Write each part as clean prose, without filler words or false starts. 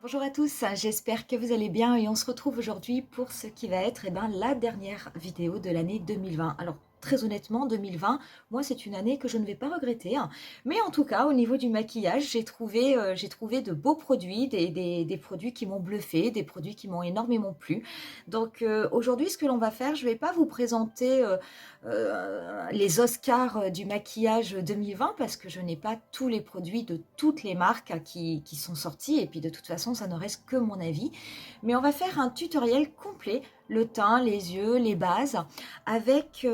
Bonjour à tous, j'espère que vous allez bien et on se retrouve aujourd'hui pour ce qui va être la dernière vidéo de l'année 2020. Alors très honnêtement, 2020, moi c'est une année que je ne vais pas regretter, hein. Mais en tout cas au niveau du maquillage, j'ai trouvé de beaux produits, des produits qui m'ont bluffé, des produits qui m'ont énormément plu. Donc aujourd'hui ce que l'on va faire, je ne vais pas vous présenter les Oscars du maquillage 2020 parce que je n'ai pas tous les produits de toutes les marques qui sont sortis et puis de toute façon ça ne reste que mon avis, mais on va faire un tutoriel complet, le teint, les yeux, les bases avec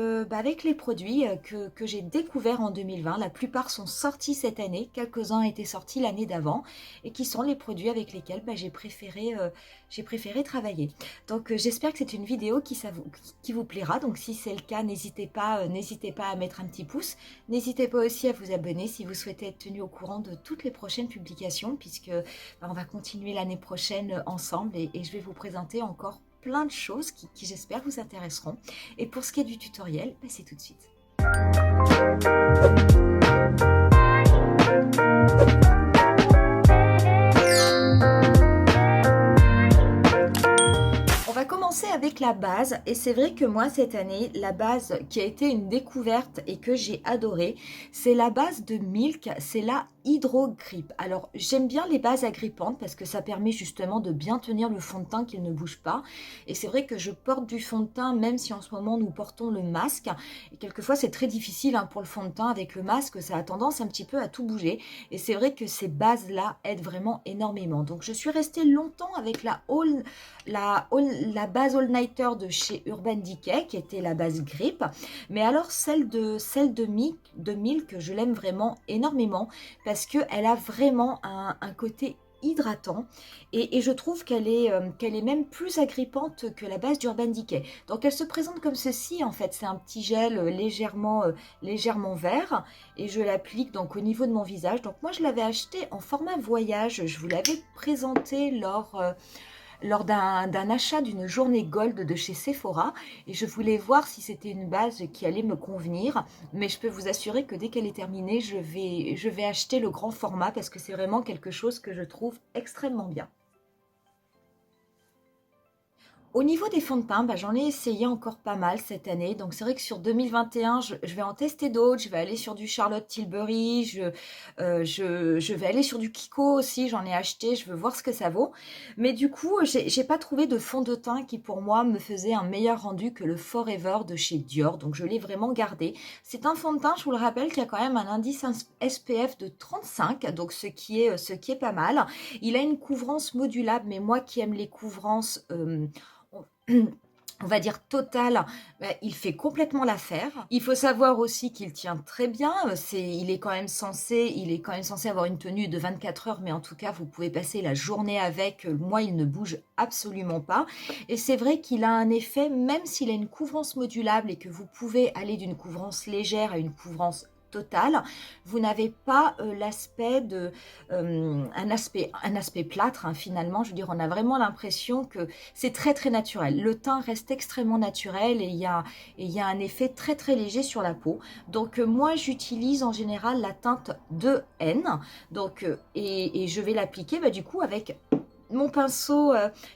les produits que j'ai découverts en 2020. La plupart sont sortis cette année, quelques-uns étaient sortis l'année d'avant et qui sont les produits avec lesquels j'ai préféré travailler. Donc j'espère que c'est une vidéo qui vous plaira. Donc si c'est le cas, n'hésitez pas à mettre un petit pouce. N'hésitez pas aussi à vous abonner si vous souhaitez être tenu au courant de toutes les prochaines publications, puisque on va continuer l'année prochaine ensemble et je vais vous présenter encore plein de choses qui j'espère vous intéresseront. Et pour ce qui est du tutoriel, c'est tout de suite. On va commencer avec la base et c'est vrai que moi cette année, la base qui a été une découverte et que j'ai adorée, c'est la base de Milk, c'est la Hydro Grip. Alors j'aime bien les bases agrippantes parce que ça permet justement de bien tenir le fond de teint qu'il ne bouge pas. Et c'est vrai que je porte du fond de teint même si en ce moment nous portons le masque. Et quelquefois c'est très difficile pour le fond de teint avec le masque, ça a tendance un petit peu à tout bouger. Et c'est vrai que ces bases-là aident vraiment énormément. Donc je suis restée longtemps avec la base All-Nighter de chez Urban Decay qui était la base Grip. Mais alors celle de Milk, je l'aime vraiment énormément parce qu'elle a vraiment un côté hydratant et je trouve qu'elle est même plus agrippante que la base d'Urban Decay. Donc elle se présente comme ceci en fait, c'est un petit gel légèrement vert et je l'applique donc au niveau de mon visage. Donc moi je l'avais acheté en format voyage, je vous l'avais présenté lors d'un achat d'une journée gold de chez Sephora et je voulais voir si c'était une base qui allait me convenir, mais je peux vous assurer que dès qu'elle est terminée, je vais acheter le grand format parce que c'est vraiment quelque chose que je trouve extrêmement bien. Au niveau des fonds de teint, j'en ai essayé encore pas mal cette année. Donc c'est vrai que sur 2021, je vais en tester d'autres. Je vais aller sur du Charlotte Tilbury, je vais aller sur du Kiko aussi. J'en ai acheté, je veux voir ce que ça vaut. Mais du coup, j'ai pas trouvé de fond de teint qui pour moi me faisait un meilleur rendu que le Forever de chez Dior. Donc je l'ai vraiment gardé. C'est un fond de teint, je vous le rappelle, qui a quand même un indice SPF de 35, donc ce qui est pas mal. Il a une couvrance modulable, mais moi qui aime les couvrances on va dire total, il fait complètement l'affaire. Il faut savoir aussi qu'il tient très bien. Il est quand même censé avoir une tenue de 24 heures, mais en tout cas, vous pouvez passer la journée avec. Moi, il ne bouge absolument pas. Et c'est vrai qu'il a un effet, même s'il a une couvrance modulable et que vous pouvez aller d'une couvrance légère à une couvrance totale, vous n'avez pas un aspect plâtre, hein, finalement. Je veux dire, on a vraiment l'impression que c'est très très naturel. Le teint reste extrêmement naturel et il y a un effet très très léger sur la peau. Donc moi j'utilise en général la teinte 2N donc, et je vais l'appliquer du coup avec mon pinceau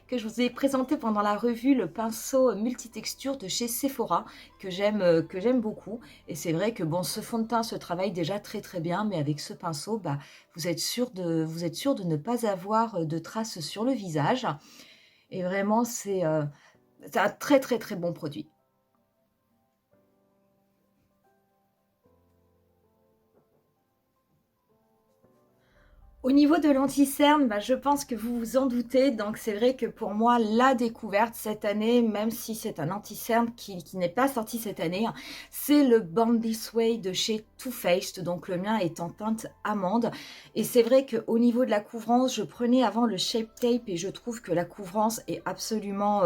que je vous ai présenté pendant la revue, le pinceau multitexture de chez Sephora que j'aime beaucoup. Et c'est vrai que bon, ce fond de teint se travaille déjà très très bien, mais avec ce pinceau, vous êtes sûr de ne pas avoir de traces sur le visage. Et vraiment, c'est un très très très bon produit. Au niveau de l'anti-cerne, je pense que vous vous en doutez. Donc c'est vrai que pour moi, la découverte cette année, même si c'est un anti-cerne qui n'est pas sorti cette année, hein, c'est le Born This Way de chez Too Faced. Donc le mien est en teinte amande. Et c'est vrai qu'au niveau de la couvrance, je prenais avant le Shape Tape et je trouve que la couvrance est absolument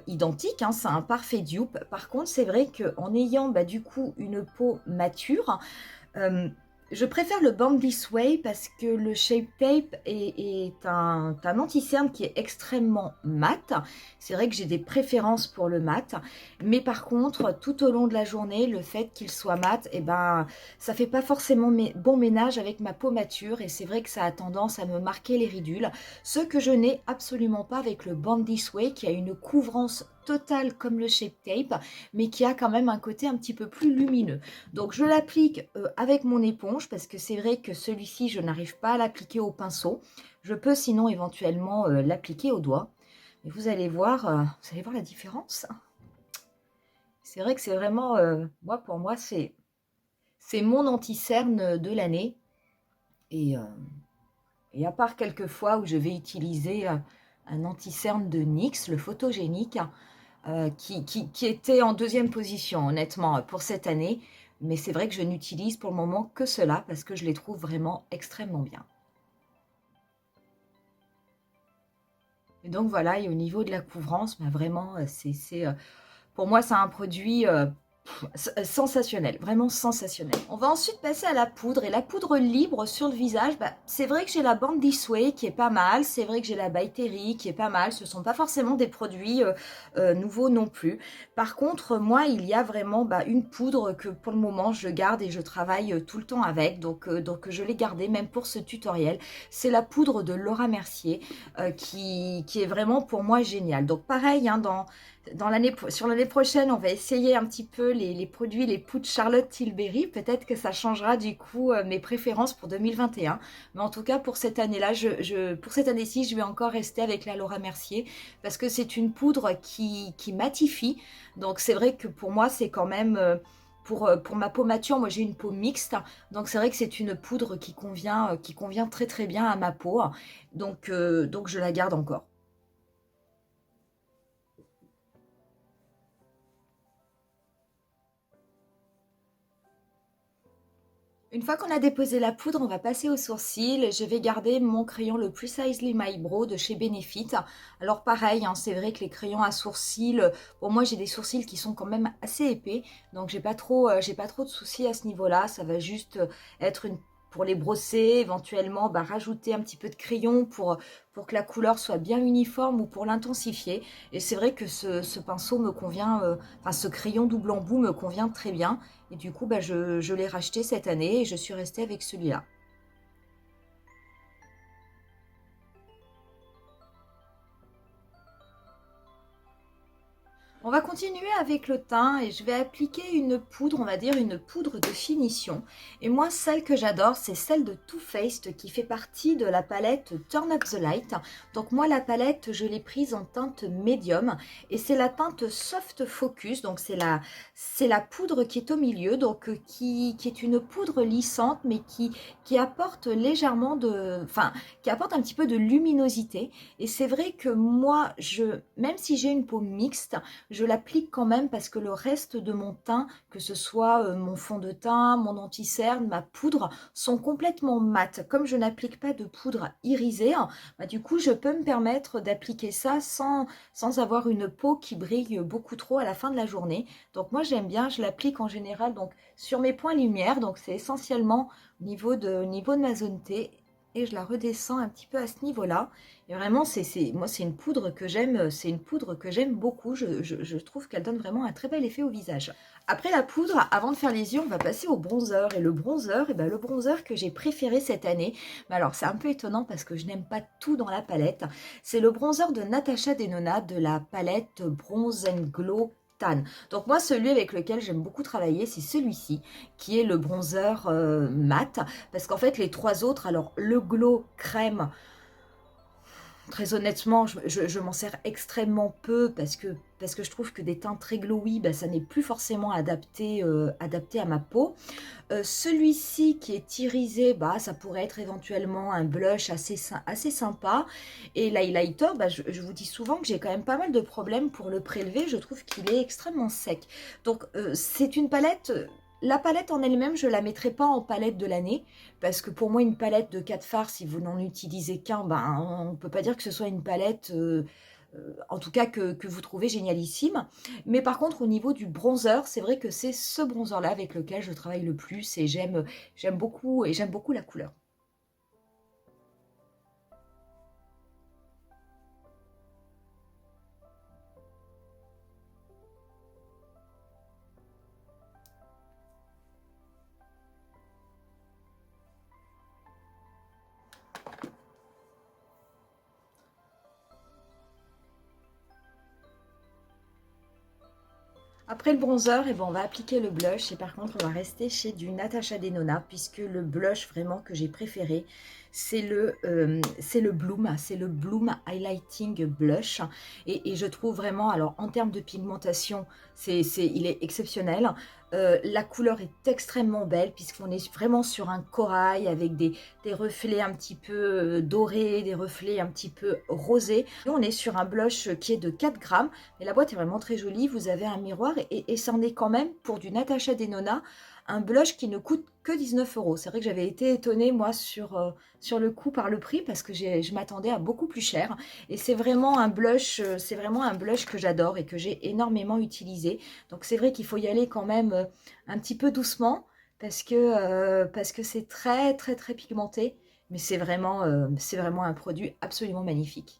identique, hein, c'est un parfait dupe. Par contre, c'est vrai qu'en ayant du coup une peau mature, euh, Je préfère le Born This Way parce que le Shape Tape est un anti-cerne qui est extrêmement mat. C'est vrai que j'ai des préférences pour le mat, mais par contre, tout au long de la journée, le fait qu'il soit mat, eh ben, ça fait pas forcément bon ménage avec ma peau mature et c'est vrai que ça a tendance à me marquer les ridules, ce que je n'ai absolument pas avec le Born This Way qui a une couvrance totale comme le Shape Tape, mais qui a quand même un côté un petit peu plus lumineux. Donc je l'applique avec mon éponge parce que c'est vrai que celui-ci, je n'arrive pas à l'appliquer au pinceau. Je peux sinon éventuellement l'appliquer au doigt. Mais vous allez voir la différence. C'est vrai que c'est vraiment, pour moi, c'est mon anti-cerne de l'année. Et, euh, et à part quelques fois où je vais utiliser un anti-cerne de NYX, le photogénique, qui était en deuxième position, honnêtement, pour cette année. Mais c'est vrai que je n'utilise pour le moment que cela parce que je les trouve vraiment extrêmement bien. Et donc voilà, et au niveau de la couvrance, bah vraiment, pour moi, c'est un produit sensationnel, vraiment sensationnel. On va ensuite passer à la poudre. Et la poudre libre sur le visage, bah, c'est vrai que j'ai la Born This Way qui est pas mal. C'est vrai que j'ai la By Terry qui est pas mal. Ce ne sont pas forcément des produits nouveaux non plus. Par contre, moi, il y a vraiment une poudre que pour le moment, je garde et je travaille tout le temps avec. Donc je l'ai gardée même pour ce tutoriel. C'est la poudre de Laura Mercier qui est vraiment pour moi géniale. Donc pareil, hein, sur l'année prochaine, on va essayer un petit peu les produits, les poudres Charlotte Tilbury. Peut-être que ça changera du coup mes préférences pour 2021. Mais en tout cas, pour cette année-là, pour cette année-ci, je vais encore rester avec la Laura Mercier parce que c'est une poudre qui matifie. Donc c'est vrai que pour moi, c'est quand même... pour ma peau mature, moi j'ai une peau mixte, donc c'est vrai que c'est une poudre qui convient très très bien à ma peau. Donc je la garde encore. Une fois qu'on a déposé la poudre, on va passer au sourcil. Je vais garder mon crayon le Precisely My Brow de chez Benefit. Alors pareil, hein, c'est vrai que les crayons à sourcils, pour moi j'ai des sourcils qui sont quand même assez épais, donc j'ai pas trop de soucis à ce niveau-là. Ça va juste être pour les brosser, éventuellement rajouter un petit peu de crayon pour que la couleur soit bien uniforme ou pour l'intensifier. Et c'est vrai que ce pinceau me convient, enfin ce crayon double embout me convient très bien. Et du coup, je l'ai racheté cette année et je suis restée avec celui-là. On va continuer avec le teint et je vais appliquer une poudre, on va dire une poudre de finition. Et moi, celle que j'adore, c'est celle de Too Faced qui fait partie de la palette Turn Up the Light. Donc moi, la palette, je l'ai prise en teinte médium et c'est la teinte Soft Focus. Donc c'est la poudre qui est au milieu, donc qui est une poudre lissante mais qui apporte légèrement enfin, qui apporte un petit peu de luminosité. Et c'est vrai que moi, même si j'ai une peau mixte, je l'applique quand même parce que le reste de mon teint, que ce soit mon fond de teint, mon anti-cerne, ma poudre, sont complètement mat. Comme je n'applique pas de poudre irisée, du coup, je peux me permettre d'appliquer ça sans avoir une peau qui brille beaucoup trop à la fin de la journée. Donc moi, j'aime bien, je l'applique en général donc, sur mes points lumière. Donc c'est essentiellement au niveau de ma zone T. Et je la redescends un petit peu à ce niveau-là. Et vraiment, moi, c'est une poudre que j'aime, c'est une poudre que j'aime beaucoup. Je trouve qu'elle donne vraiment un très bel effet au visage. Après la poudre, avant de faire les yeux, on va passer au bronzer. Et le bronzer, le bronzer que j'ai préféré cette année, mais alors c'est un peu étonnant parce que je n'aime pas tout dans la palette, c'est le bronzer de Natasha Denona de la palette Bronze and Glow Tan. Donc moi, celui avec lequel j'aime beaucoup travailler, c'est celui-ci, qui est le bronzer mat. Parce qu'en fait, les trois autres, alors le glow crème, très honnêtement, je m'en sers extrêmement peu parce que je trouve que des teints très glowy, ça n'est plus forcément adapté à ma peau. Celui-ci qui est irisé, ça pourrait être éventuellement un blush assez sympa. Et l'highlighter, je vous dis souvent que j'ai quand même pas mal de problèmes pour le prélever. Je trouve qu'il est extrêmement sec. Donc c'est une palette... La palette en elle-même, je ne la mettrai pas en palette de l'année, parce que pour moi, une palette de 4 fards, si vous n'en utilisez qu'un, on ne peut pas dire que ce soit une palette en tout cas que vous trouvez génialissime. Mais par contre, au niveau du bronzer, c'est vrai que c'est ce bronzer-là avec lequel je travaille le plus et j'aime beaucoup la couleur. Après le bronzer, eh ben, on va appliquer le blush et par contre on va rester chez du Natasha Denona puisque le blush vraiment que j'ai préféré c'est le Bloom Highlighting Blush et je trouve vraiment, alors en termes de pigmentation, il est exceptionnel. La couleur est extrêmement belle puisqu'on est vraiment sur un corail avec des reflets un petit peu dorés, des reflets un petit peu rosés. Et on est sur un blush qui est de 4 grammes, mais la boîte est vraiment très jolie. Vous avez un miroir et ça en est quand même pour du Natasha Denona, un blush qui ne coûte que 19 euros. C'est vrai que j'avais été étonnée moi sur le coup par le prix parce que je m'attendais à beaucoup plus cher. Et c'est vraiment un blush que j'adore et que j'ai énormément utilisé. Donc c'est vrai qu'il faut y aller quand même un petit peu doucement parce que c'est très très très pigmenté. Mais c'est vraiment un produit absolument magnifique.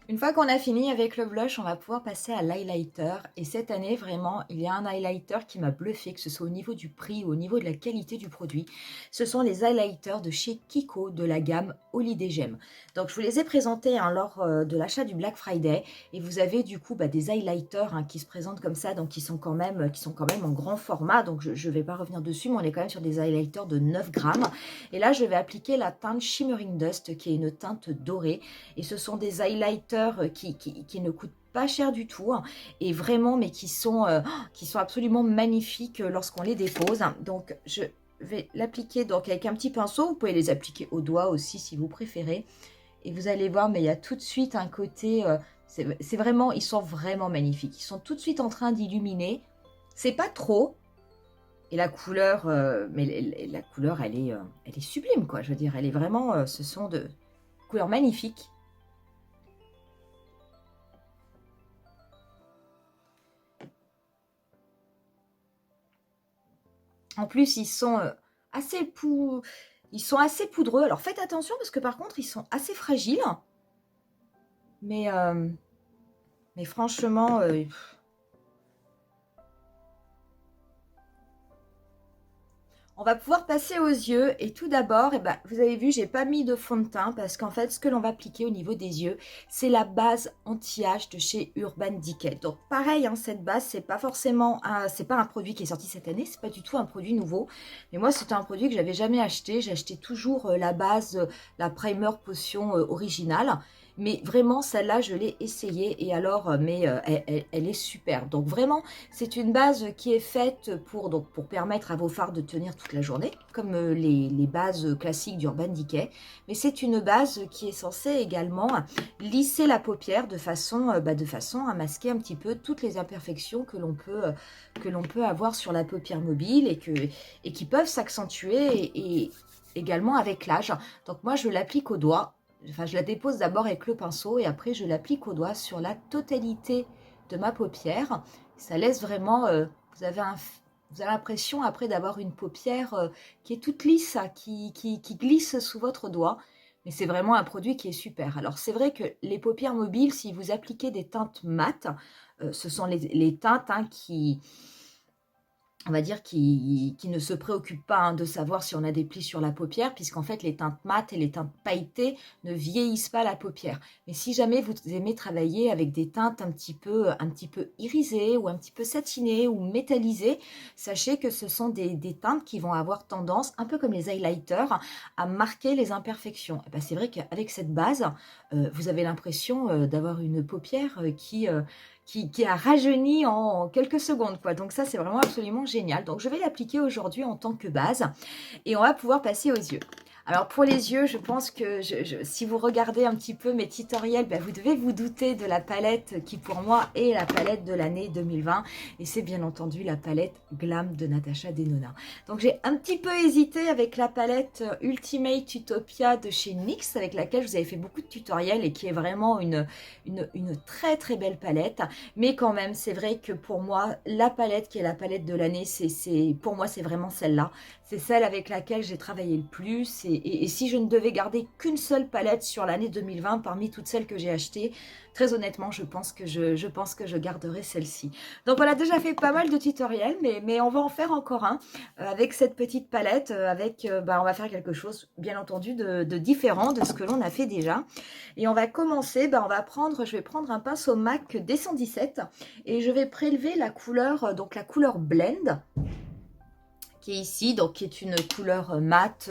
Une fois qu'on a fini avec le blush, on va pouvoir passer à l'highlighter. Et cette année, vraiment, il y a un highlighter qui m'a bluffé, que ce soit au niveau du prix ou au niveau de la qualité du produit. Ce sont les highlighters de chez Kiko de la gamme Holiday Gem. Donc, je vous les ai présentés hein, lors de l'achat du Black Friday. Et vous avez du coup des highlighters hein, qui se présentent comme ça, donc qui sont quand même en grand format. Donc, je ne vais pas revenir dessus, mais on est quand même sur des highlighters de 9 grammes. Et là, je vais appliquer la teinte Shimmering Dust, qui est une teinte dorée. Et ce sont des highlighters qui ne coûtent pas cher du tout hein, et vraiment mais qui sont absolument magnifiques lorsqu'on les dépose. Donc je vais l'appliquer donc avec un petit pinceau. Vous pouvez les appliquer au doigt aussi si vous préférez. Et vous allez voir, mais il y a tout de suite un côté, c'est vraiment, ils sont vraiment magnifiques. Ils sont tout de suite en train d'illuminer. C'est pas trop. Et la couleur, la couleur, elle est sublime, quoi. Je veux dire, elle est vraiment, ce sont de couleurs magnifiques. En plus, assez ils sont assez poudreux. Alors faites attention parce que par contre, ils sont assez fragiles. Mais, euh, mais franchement, on va pouvoir passer aux yeux et tout d'abord, eh ben, vous avez vu, j'ai pas mis de fond de teint parce qu'en fait, ce que l'on va appliquer au niveau des yeux, c'est la base anti-âge de chez Urban Decay. Donc pareil, hein, cette base, c'est pas un produit qui est sorti cette année, c'est pas du tout un produit nouveau. Mais moi, c'était un produit que j'avais jamais acheté. J'achetais toujours la base, la primer potion originale. Mais vraiment, celle-là, je l'ai essayée et alors, elle est super. Donc vraiment, c'est une base qui est faite pour permettre à vos fards de tenir toute la journée, comme les bases classiques d'Urban Decay. Mais c'est une base qui est censée également lisser la paupière de façon à masquer un petit peu toutes les imperfections que l'on peut avoir sur la paupière mobile et qui peuvent s'accentuer et également avec l'âge. Donc moi, je l'applique au doigt. Enfin, je la dépose d'abord avec le pinceau et après, je l'applique au doigt sur la totalité de ma paupière. Ça laisse vraiment, vous avez l'impression après d'avoir une paupière qui est toute lisse, qui glisse sous votre doigt. Mais c'est vraiment un produit qui est super. Alors c'est vrai que les paupières mobiles, si vous appliquez des teintes mates, ce sont les teintes hein, on va dire, qui ne se préoccupe pas hein, de savoir si on a des plis sur la paupière, puisqu'en fait, les teintes mates et les teintes pailletées ne vieillissent pas la paupière. Mais si jamais vous aimez travailler avec des teintes un petit peu irisées ou un petit peu satinées ou métallisées, sachez que ce sont des teintes qui vont avoir tendance, un peu comme les highlighters, à marquer les imperfections. Et ben, c'est vrai qu'avec cette base, vous avez l'impression d'avoir une paupière qui a rajeuni en quelques secondes, quoi. Donc ça, c'est vraiment absolument génial. Donc je vais l'appliquer aujourd'hui en tant que base et on va pouvoir passer aux yeux. Alors pour les yeux, je pense que si vous regardez un petit peu mes tutoriels, ben, vous devez vous douter de la palette qui pour moi est la palette de l'année 2020. Et c'est bien entendu la palette Glam de Natasha Denona. Donc j'ai un petit peu hésité avec la palette Ultimate Utopia de chez NYX, avec laquelle je vous avais fait beaucoup de tutoriels et qui est vraiment une très très belle palette. Mais quand même, c'est vrai que pour moi, la palette qui est la palette de l'année, pour moi c'est vraiment celle-là. C'est celle avec laquelle j'ai travaillé le plus. Et si je ne devais garder qu'une seule palette sur l'année 2020 parmi toutes celles que j'ai achetées, très honnêtement, je pense que je garderai celle-ci. Donc on a déjà fait pas mal de tutoriels, mais on va en faire encore un avec cette petite palette. On va faire quelque chose, bien entendu, de différent de ce que l'on a fait déjà. Et on va commencer, je vais prendre un pinceau MAC D117 et je vais prélever la couleur, donc la couleur Blend, qui est ici, donc qui est une couleur mate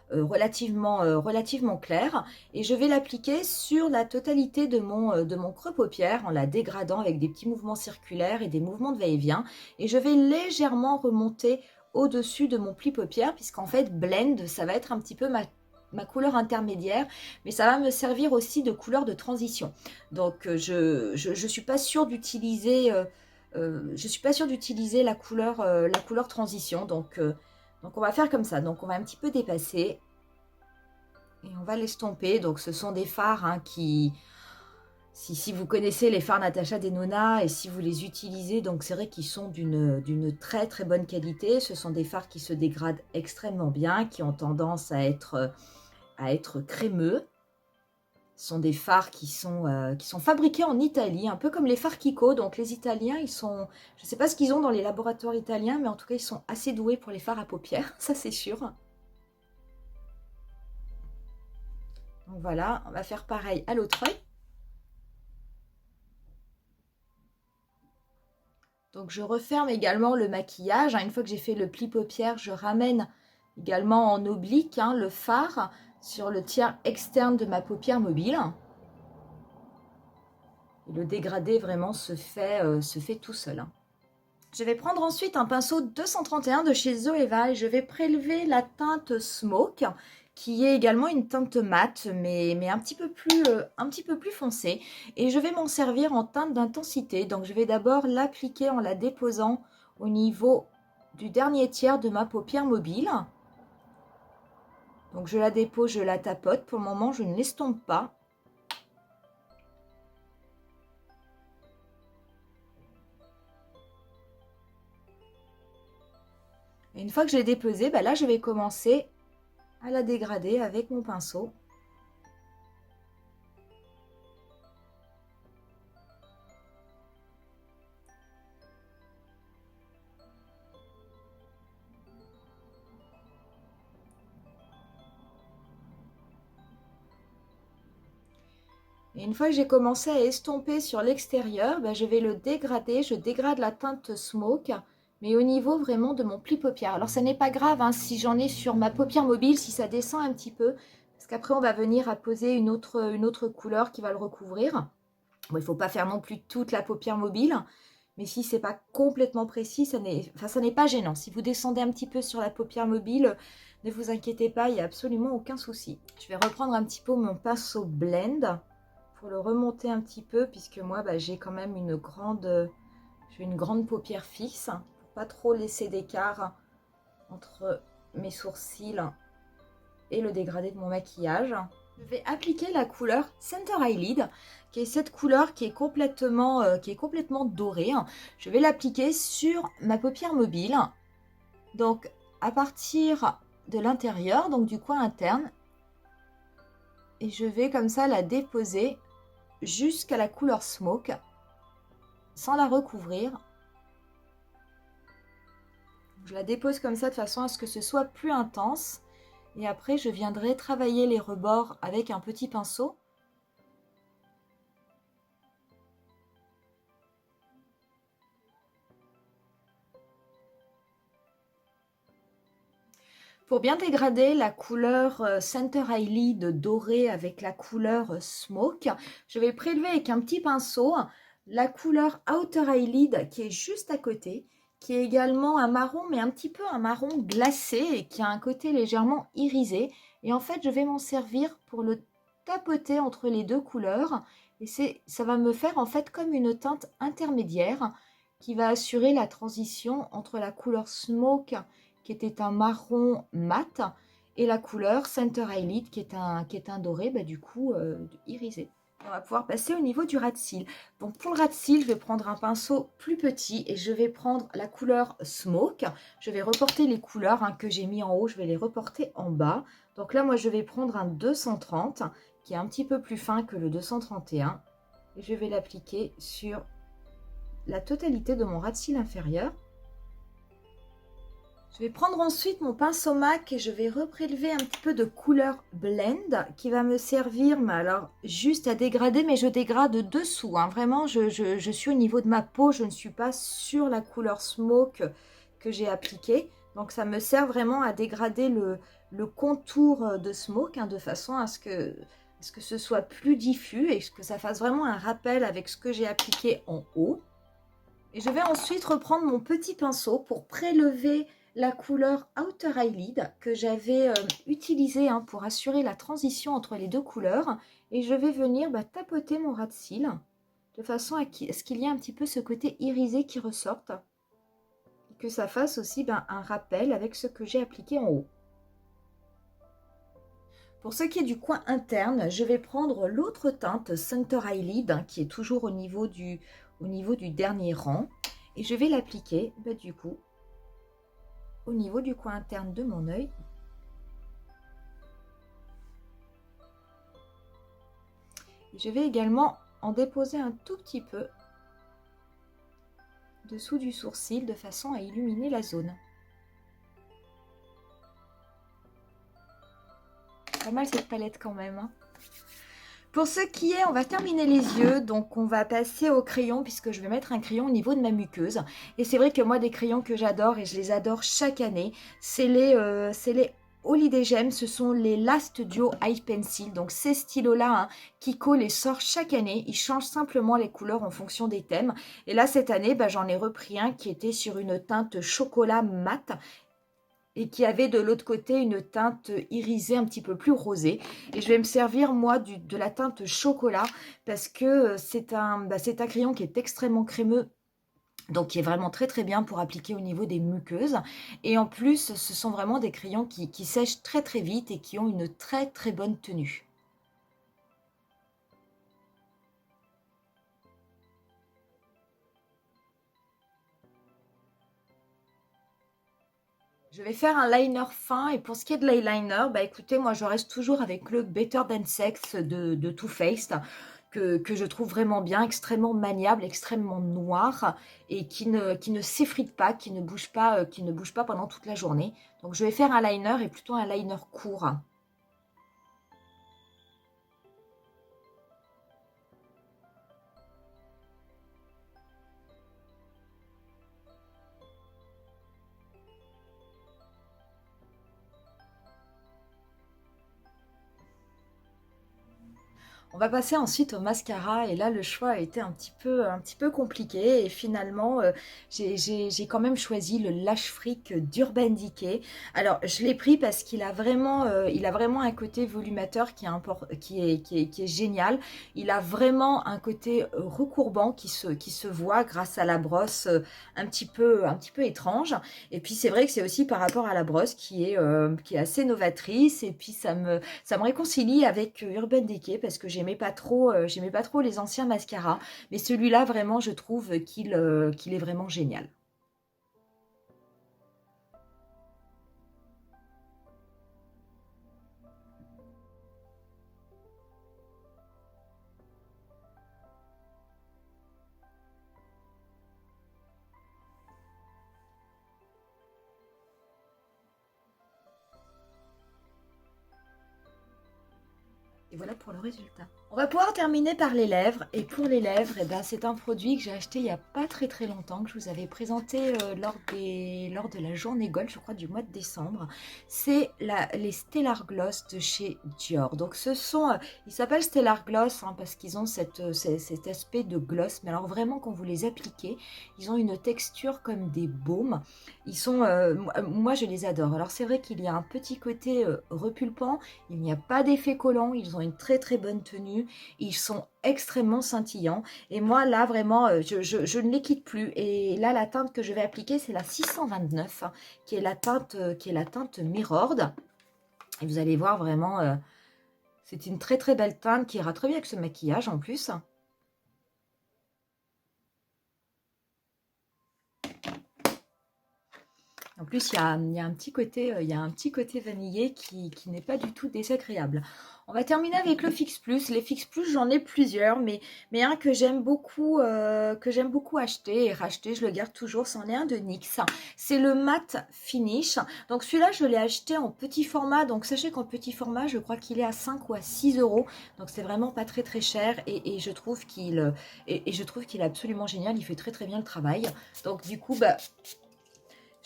relativement claire. Et je vais l'appliquer sur la totalité de mon creux paupière en la dégradant avec des petits mouvements circulaires et des mouvements de va-et-vient. Et je vais légèrement remonter au-dessus de mon pli paupière, puisqu'en fait, Blend, ça va être un petit peu ma couleur intermédiaire, mais ça va me servir aussi de couleur de transition. Donc, je suis pas sûre d'utiliser... je suis pas sûre d'utiliser la couleur transition, donc on va faire comme ça. Donc on va un petit peu dépasser et on va l'estomper. Donc ce sont des fards qui, si vous connaissez les fards Natasha Denona et si vous les utilisez, donc c'est vrai qu'ils sont d'une très très bonne qualité. Ce sont des fards qui se dégradent extrêmement bien, qui ont tendance à être crémeux. Ce sont des fards qui sont fabriqués en Italie, un peu comme les fards Kiko. Donc les Italiens, je ne sais pas ce qu'ils ont dans les laboratoires italiens, mais en tout cas, ils sont assez doués pour les fards à paupières, ça c'est sûr. Donc voilà, on va faire pareil à l'autre œil. Donc je referme également le maquillage. Une fois que j'ai fait le pli paupière, je ramène également en oblique le fard sur le tiers externe de ma paupière mobile. Et le dégradé vraiment se fait tout seul. Je vais prendre ensuite un pinceau 231 de chez Zoeva et je vais prélever la teinte Smoke, qui est également une teinte mate, mais un petit peu plus foncée. Et je vais m'en servir en teinte d'intensité. Donc je vais d'abord l'appliquer en la déposant au niveau du dernier tiers de ma paupière mobile. Donc je la dépose, je la tapote. Pour le moment, je ne l'estompe pas. Et une fois que je l'ai déposée, là je vais commencer à la dégrader avec mon pinceau. Et une fois que j'ai commencé à estomper sur l'extérieur, je vais le dégrader. Je dégrade la teinte Smoke, mais au niveau vraiment de mon pli paupière. Alors, ça n'est pas grave si j'en ai sur ma paupière mobile, si ça descend un petit peu, parce qu'après, on va venir apposer une autre couleur qui va le recouvrir. Bon, il ne faut pas faire non plus toute la paupière mobile, mais si c'est pas complètement précis, ça n'est pas gênant. Si vous descendez un petit peu sur la paupière mobile, ne vous inquiétez pas, il n'y a absolument aucun souci. Je vais reprendre un petit peu mon pinceau Blend pour le remonter un petit peu, puisque moi j'ai quand même une grande paupière fixe, pour pas trop laisser d'écart entre mes sourcils et le dégradé de mon maquillage. Je vais appliquer la couleur Center Eyelid, qui est cette couleur qui est complètement dorée. Je vais l'appliquer sur ma paupière mobile, donc à partir de l'intérieur, donc du coin interne, et je vais comme ça la déposer jusqu'à la couleur Smoke sans la recouvrir. Je la dépose comme ça de façon à ce que ce soit plus intense et après je viendrai travailler les rebords avec un petit pinceau. Pour bien dégrader la couleur Center Eyelid dorée avec la couleur Smoke, je vais prélever avec un petit pinceau la couleur Outer Eyelid qui est juste à côté, qui est également un marron, mais un petit peu un marron glacé et qui a un côté légèrement irisé. Et en fait, je vais m'en servir pour le tapoter entre les deux couleurs. Et ça va me faire en fait comme une teinte intermédiaire qui va assurer la transition entre la couleur Smoke, qui était un marron mat, et la couleur Center Highlight, qui est un doré, bah, du coup, irisé. On va pouvoir passer au niveau du ras de cils. Donc pour le ras de cils, je vais prendre un pinceau plus petit et je vais prendre la couleur Smoke. Je vais reporter les couleurs que j'ai mis en haut, je vais les reporter en bas. Donc là, moi, je vais prendre un 230 qui est un petit peu plus fin que le 231 et je vais l'appliquer sur la totalité de mon ras de cils inférieur. Je vais prendre ensuite mon pinceau MAC et je vais reprélever un petit peu de couleur blend qui va me servir, mais alors juste à dégrader, mais je dégrade dessous. Vraiment, je suis au niveau de ma peau, je ne suis pas sur la couleur smoke que j'ai appliquée. Donc ça me sert vraiment à dégrader le contour de smoke de façon à ce que ce soit plus diffus et que ça fasse vraiment un rappel avec ce que j'ai appliqué en haut. Et je vais ensuite reprendre mon petit pinceau pour prélever la couleur Outer Eyelid que j'avais utilisée pour assurer la transition entre les deux couleurs. Et je vais venir tapoter mon ras de cils de façon à ce qu'il y ait un petit peu ce côté irisé qui ressorte. Et que ça fasse aussi un rappel avec ce que j'ai appliqué en haut. Pour ce qui est du coin interne, je vais prendre l'autre teinte Center Eyelid qui est toujours au niveau du dernier rang. Et je vais l'appliquer du coup au niveau du coin interne de mon œil. Et je vais également en déposer un tout petit peu dessous du sourcil de façon à illuminer la zone. Pas mal cette palette quand même. Pour ce qui est, on va terminer les yeux, donc on va passer au crayon puisque je vais mettre un crayon au niveau de ma muqueuse. Et c'est vrai que moi, des crayons que j'adore et je les adore chaque année, c'est les Holiday Gem, ce sont les Last Duo Eye Pencil. Donc ces stylos-là, Kiko les sort chaque année, ils changent simplement les couleurs en fonction des thèmes. Et là, cette année, j'en ai repris un qui était sur une teinte chocolat mat et qui avait de l'autre côté une teinte irisée un petit peu plus rosée. Et je vais me servir, moi, de la teinte chocolat parce que c'est un crayon qui est extrêmement crémeux. Donc, qui est vraiment très très bien pour appliquer au niveau des muqueuses. Et en plus, ce sont vraiment des crayons qui sèchent très très vite et qui ont une très très bonne tenue. Je vais faire un liner fin et pour ce qui est de l'eyeliner, écoutez, moi je reste toujours avec le Better Than Sex de Too Faced que je trouve vraiment bien, extrêmement maniable, extrêmement noir et qui ne s'effrite pas, qui ne bouge pas pendant toute la journée. Donc je vais faire un liner et plutôt un liner court. On va passer ensuite au mascara et là le choix a été un petit peu compliqué et finalement j'ai quand même choisi le Lash Freak d'Urban Decay. Alors je l'ai pris parce qu'il a vraiment un côté volumateur qui est génial. Il a vraiment un côté recourbant qui se voit grâce à la brosse un petit peu étrange. Et puis c'est vrai que c'est aussi par rapport à la brosse qui est assez novatrice et puis ça me réconcilie avec Urban Decay parce que j'aimais pas trop les anciens mascaras, mais celui-là vraiment je trouve qu'il est vraiment génial. Et Et voilà pour le résultat. On va pouvoir terminer par les lèvres. Et pour les lèvres, eh ben, c'est un produit que j'ai acheté il n'y a pas très longtemps, que je vous avais présenté lors de la journée Gold, je crois, du mois de décembre. C'est les Stellar Gloss de chez Dior. Donc ce sont, ils s'appellent Stellar Gloss hein, parce qu'ils ont cet aspect de gloss. Mais alors vraiment, quand vous les appliquez, ils ont une texture comme des baumes. Ils sont, moi je les adore. Alors c'est vrai qu'il y a un petit côté repulpant, il n'y a pas d'effet collant, ils ont une très bonne tenue, ils sont extrêmement scintillants et moi là vraiment je ne les quitte plus. Et là la teinte que je vais appliquer c'est la 629 hein, qui est la teinte Mirrored et vous allez voir vraiment c'est une très belle teinte qui ira très bien avec ce maquillage en plus. En plus, il y a un petit côté vanillé qui n'est pas du tout désagréable. On va terminer avec le Fix Plus. Les Fix Plus, j'en ai plusieurs, mais un que j'aime beaucoup acheter et racheter, je le garde toujours, c'en est un de NYX. C'est le Matte Finish. Donc celui-là, je l'ai acheté en petit format. Donc sachez qu'en petit format, je crois qu'il est à 5 ou à 6 euros. Donc c'est vraiment pas très cher et je trouve qu'il est absolument génial. Il fait très bien le travail. Donc du coup, bah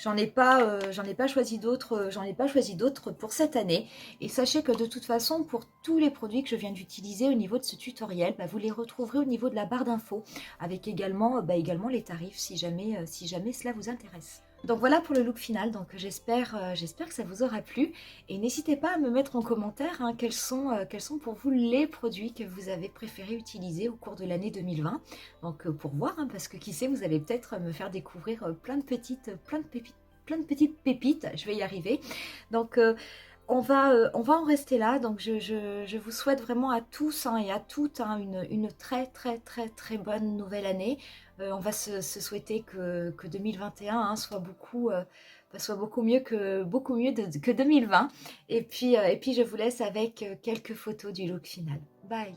j'en ai pas choisi d'autres pour cette année. Et sachez que de toute façon, pour tous les produits que je viens d'utiliser au niveau de ce tutoriel, bah, vous les retrouverez au niveau de la barre d'infos, avec également les tarifs si jamais cela vous intéresse. Donc voilà pour le look final, donc j'espère que ça vous aura plu. Et n'hésitez pas à me mettre en commentaire hein, quels sont pour vous les produits que vous avez préféré utiliser au cours de l'année 2020. Donc pour voir, hein, parce que qui sait, vous allez peut-être me faire découvrir plein de petites pépites, je vais y arriver. Donc on va en rester là. Donc je vous souhaite vraiment à tous hein, et à toutes hein, une très bonne nouvelle année. On va se souhaiter que 2021 hein, soit beaucoup mieux que 2020. Et puis je vous laisse avec quelques photos du look final. Bye!